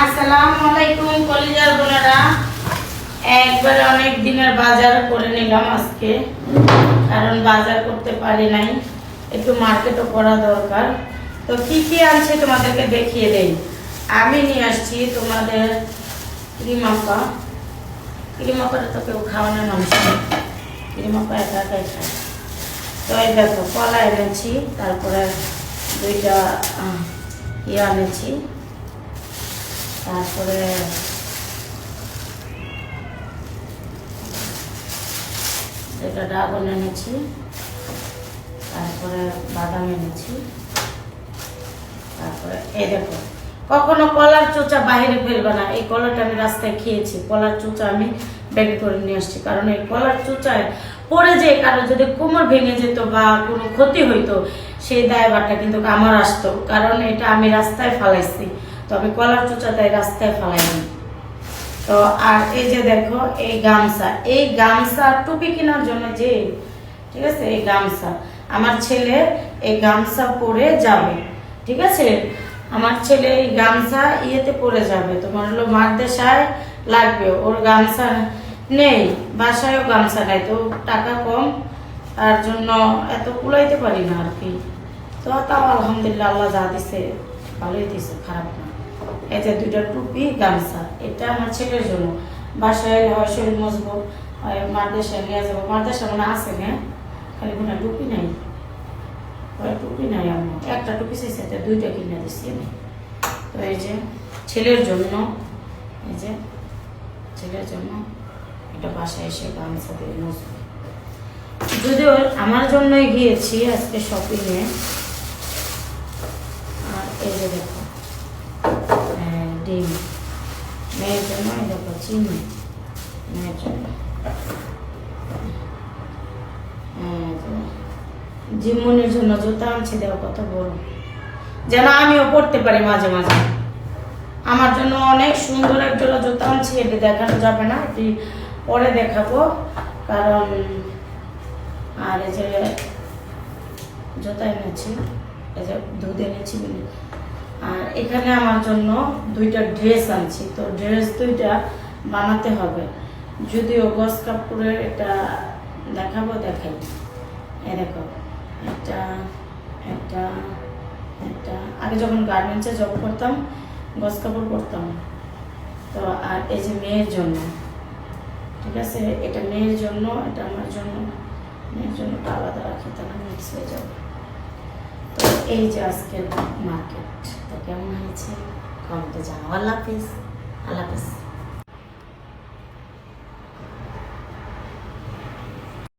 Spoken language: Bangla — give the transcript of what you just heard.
আসসালামু আলাইকুম কলিজার বোনেরা। একবারে অনেক দিনের বাজার করে নিলাম আজকে, কারণ বাজার করতে পারি নাই, একটু মার্কেটও করা দরকার। তো কি কি আনছে তোমাদেরকে দেখিয়ে দেই। আমি নিয়ে আসছি তোমাদের ক্রিমাপাটা তো কেউ খাওয়ানোর মানুষ নেই, ক্রিমাপা একা একাই খায়। তো এই দেখো কলা এনেছি, তারপরে দুইটা ইয়ে এনেছি, তারপরে এটা ড্রাগন এনেছি, তারপরে বাদাম এনেছি, তারপরে এই দেখো কখনো কলার চোচা বাইরে ফেলবে না। এই কলাটা আমি রাস্তায় খেয়েছি, কলার চোচা আমি ব্যাগে করে নিয়ে আসছি, কারণ এই কলার চোচায় পড়ে যে কারো যদি কোমর ভেঙে যেত বা কোনো ক্ষতি হইতো, সেই দায়ভারটা কিন্তু আমার আসতো, কারণ এটা আমি রাস্তায় ফালাইছি। তো আমি কলার চোচা তাই রাস্তায় ফালাইনি। তো আর এই যে দেখো এই গামছা টুপি কেনার জন্য যে, ঠিক আছে, এই গামছা আমার ছেলে এই গামছা পরে যাবে, ঠিক আছে। আমার ছেলে এই গামছা ইয়েতে পরে যাবে, তোমার হলো মাদ্রাসায় লাগবে, ওর গামছা নেই, বাসায়ও গামছা নাই, তো টাকা কম, তার জন্য এত কুলাইতে পারি না আর কি। তো তাও আলহামদুলিল্লাহ আল্লাহ যা দিছে ভালোই দিছে, খারাপ না। এই যে দুইটা টুপি গামছা, এটা আমার ছেলের জন্য। বাসায় হয় শরীর মজবুত, মাদ্রাসায় নিয়ে যাবো, মাদ্রাসা মানে আছে না, খালি কোনো টুপি নাই, টুপি নাই, আমি একটা টুপি চাইছি, এটা দুইটা কিনে দিচ্ছি আমি। তো এই যে ছেলের জন্য, এই যে ছেলের জন্য এটা বাসায় এসে গামছা দিয়ে মজবুত। যদিও আমার জন্যই গিয়েছি আজকে শপিংয়ে। আর এই যে দেখো ডিম, মেয়ের জন্য এই দেখো চিনি, মেয়ের জন্য জিমনির জন্য জুতা আনছি, দেখো কত বড়, যেন আমিও পড়তে পারি মাঝে মাঝে। আমার জন্য অনেক সুন্দর এক জোড়া জুতা আনছি, এটি দেখানো যাবে না, এটি পরে দেখাবো, কারণ আর এই যে জুতা এনেছি, এই যে দুধ এনেছি বলে। আর এখানে আমার জন্য দুইটা ড্রেস আনছি, তো ড্রেস দুইটা বানাতে হবে, যদিও গস কাপড়ের এটা দেখাবো, দেখাই। এই দেখো একটা একটা একটা আগে যখন গার্মেন্টসে জব করতাম গস কাপড় পরতাম। তো আর এই যে মেয়ের জন্য, ঠিক আছে, এটা মেয়ের জন্য, এটা আমার জন্য। মেয়ের জন্য আলাদা রাখি, তাহলে মিক্স হয়ে যাবে। তো এই যে আজকের মার্কেট, তো কেমন হয়েছে কমেন্টে জানাও। আল্লাহ হাফিজ, আল্লাহ হাফিজ।